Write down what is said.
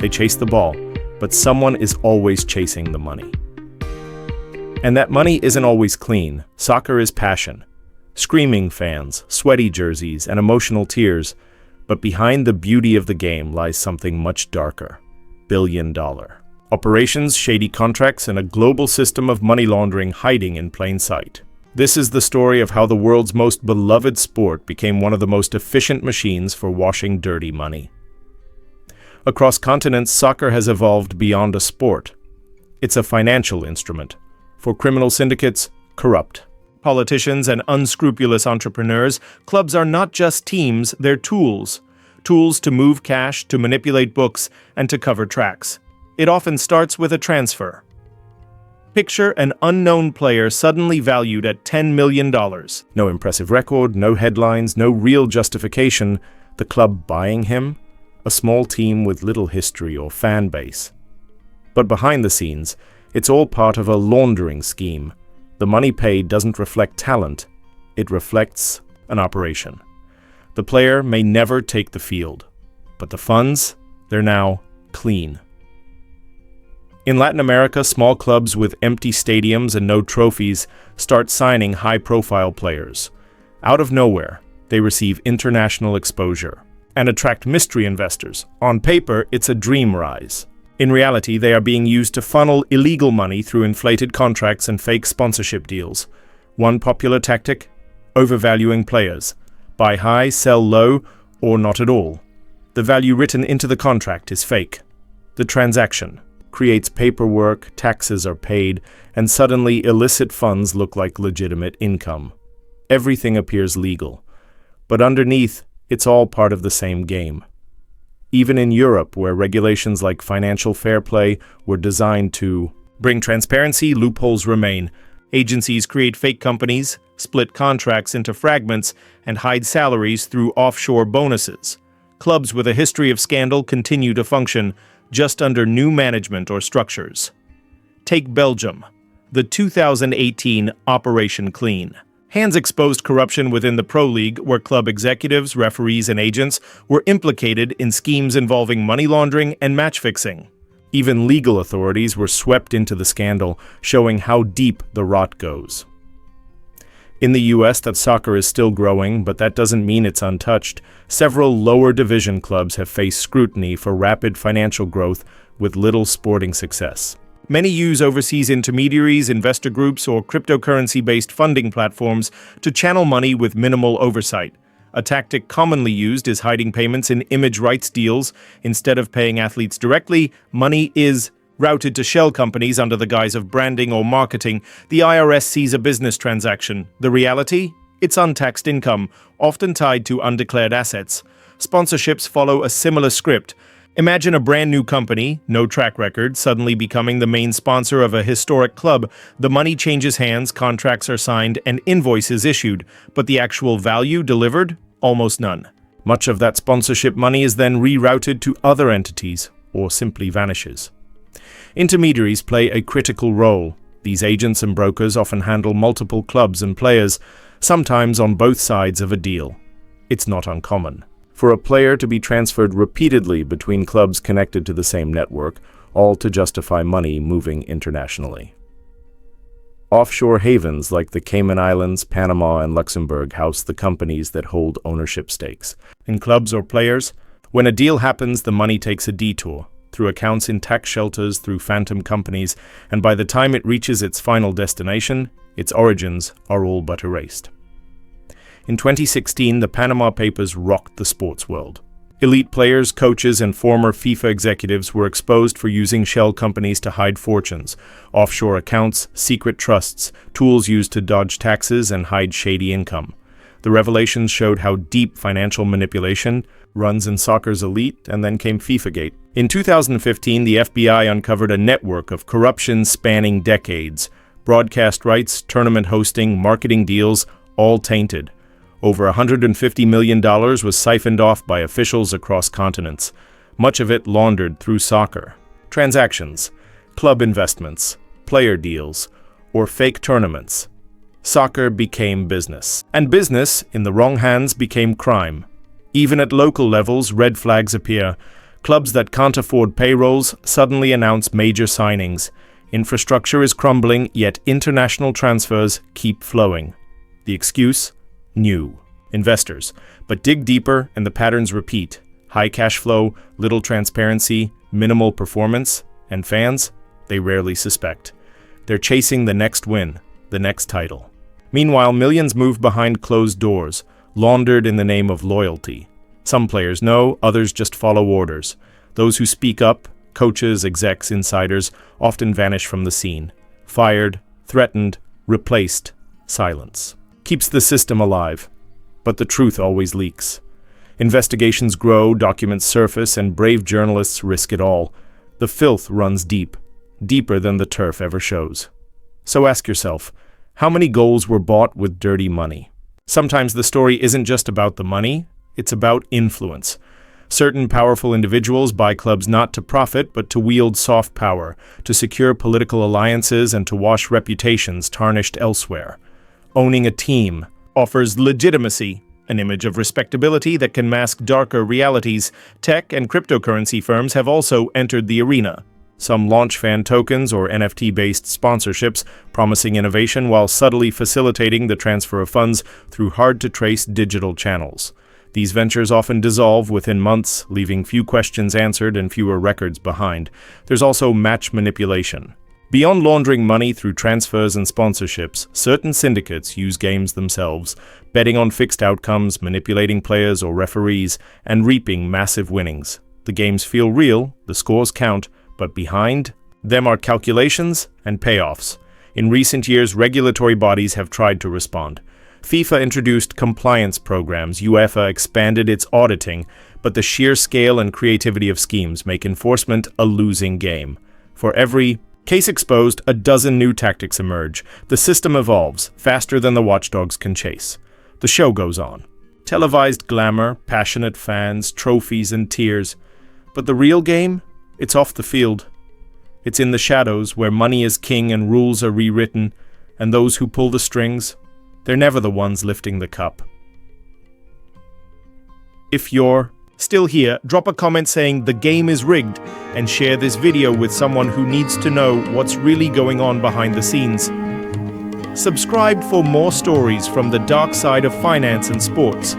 They chase the ball, but someone is always chasing the money. And that money isn't always clean. Soccer is passion. Screaming fans, sweaty jerseys, and emotional tears. But behind the beauty of the game lies something much darker. Billion-dollar operations, shady contracts, and a global system of money laundering hiding in plain sight. This is the story of how the world's most beloved sport became one of the most efficient machines for washing dirty money. Across continents, soccer has evolved beyond a sport. It's a financial instrument. For criminal syndicates, corrupt politicians, and unscrupulous entrepreneurs, clubs are not just teams, they're tools. Tools to move cash, to manipulate books, and to cover tracks. It often starts with a transfer. Picture an unknown player suddenly valued at $10 million. No impressive record, no headlines, no real justification. The club buying him? A small team with little history or fan base. But behind the scenes, it's all part of a laundering scheme. The money paid doesn't reflect talent, it reflects an operation. The player may never take the field, but the funds, they're now clean. In Latin America, small clubs with empty stadiums and no trophies start signing high-profile players. Out of nowhere, they receive international exposure and attract mystery investors. On paper, it's a dream rise. In reality, they are being used to funnel illegal money through inflated contracts and fake sponsorship deals. One popular tactic? Overvaluing players. Buy high, sell low, or not at all. The value written into the contract is fake. The transaction creates paperwork, taxes are paid, and suddenly illicit funds look like legitimate income. Everything appears legal. But underneath, it's all part of the same game. Even in Europe, where regulations like financial fair play were designed to bring transparency, loopholes remain. Agencies create fake companies, split contracts into fragments, and hide salaries through offshore bonuses. Clubs with a history of scandal continue to function, just under new management or structures. Take Belgium, the 2018 Operation Clean. Hands exposed corruption within the Pro League, where club executives, referees, and agents were implicated in schemes involving money laundering and match fixing. Even legal authorities were swept into the scandal, showing how deep the rot goes. In the US, that soccer is still growing, but that doesn't mean it's untouched. Several lower division clubs have faced scrutiny for rapid financial growth with little sporting success. Many use overseas intermediaries, investor groups, or cryptocurrency-based funding platforms to channel money with minimal oversight. A tactic commonly used is hiding payments in image rights deals. Instead of paying athletes directly, money is routed to shell companies under the guise of branding or marketing. The IRS sees a business transaction. The reality? It's untaxed income, often tied to undeclared assets. Sponsorships follow a similar script. Imagine a brand new company, no track record, suddenly becoming the main sponsor of a historic club. The money changes hands, contracts are signed, and invoices issued, but the actual value delivered? Almost none. Much of that sponsorship money is then rerouted to other entities, or simply vanishes. Intermediaries play a critical role. These agents and brokers often handle multiple clubs and players, sometimes on both sides of a deal. It's not uncommon for a player to be transferred repeatedly between clubs connected to the same network, all to justify money moving internationally. Offshore havens like the Cayman Islands, Panama, and Luxembourg house the companies that hold ownership stakes. In clubs or players, when a deal happens, the money takes a detour, through accounts in tax shelters, through phantom companies, and by the time it reaches its final destination, its origins are all but erased. In 2016, the Panama Papers rocked the sports world. Elite players, coaches, and former FIFA executives were exposed for using shell companies to hide fortunes, offshore accounts, secret trusts, tools used to dodge taxes and hide shady income. The revelations showed how deep financial manipulation runs in soccer's elite, and then came FIFAgate. In 2015, the FBI uncovered a network of corruption spanning decades. Broadcast rights, tournament hosting, marketing deals, all tainted. Over $150 million was siphoned off by officials across continents, much of it laundered through soccer. Transactions, club investments, player deals, or fake tournaments. Soccer became business. And business, in the wrong hands, became crime. Even at local levels, red flags appear. Clubs that can't afford payrolls suddenly announce major signings. Infrastructure is crumbling, yet international transfers keep flowing. The excuse? New investors. But dig deeper and the patterns repeat. High cash flow, little transparency, minimal performance, and fans? They rarely suspect. They're chasing the next win, the next title. Meanwhile, millions move behind closed doors, laundered in the name of loyalty. Some players know, others just follow orders. Those who speak up, coaches, execs, insiders, often vanish from the scene. Fired, threatened, replaced, silence. Keeps the system alive. But the truth always leaks. Investigations grow, documents surface, and brave journalists risk it all. The filth runs deep, deeper than the turf ever shows. So ask yourself, how many goals were bought with dirty money? Sometimes the story isn't just about the money, it's about influence. Certain powerful individuals buy clubs not to profit, but to wield soft power, to secure political alliances and to wash reputations tarnished elsewhere. Owning a team offers legitimacy, an image of respectability that can mask darker realities. Tech and cryptocurrency firms have also entered the arena. Some launch fan tokens or NFT-based sponsorships, promising innovation while subtly facilitating the transfer of funds through hard-to-trace digital channels. These ventures often dissolve within months, leaving few questions answered and fewer records behind. There's also match manipulation. Beyond laundering money through transfers and sponsorships, certain syndicates use games themselves, betting on fixed outcomes, manipulating players or referees, and reaping massive winnings. The games feel real, the scores count, but behind them are calculations and payoffs. In recent years, regulatory bodies have tried to respond. FIFA introduced compliance programs, UEFA expanded its auditing, but the sheer scale and creativity of schemes make enforcement a losing game. For every case exposed, a dozen new tactics emerge. The system evolves, faster than the watchdogs can chase. The show goes on. Televised glamour, passionate fans, trophies and tears. But the real game? It's off the field. It's in the shadows, where money is king and rules are rewritten, and those who pull the strings, they're never the ones lifting the cup. If you're still here, drop a comment saying the game is rigged and share this video with someone who needs to know what's really going on behind the scenes. Subscribe for more stories from the dark side of finance and sports.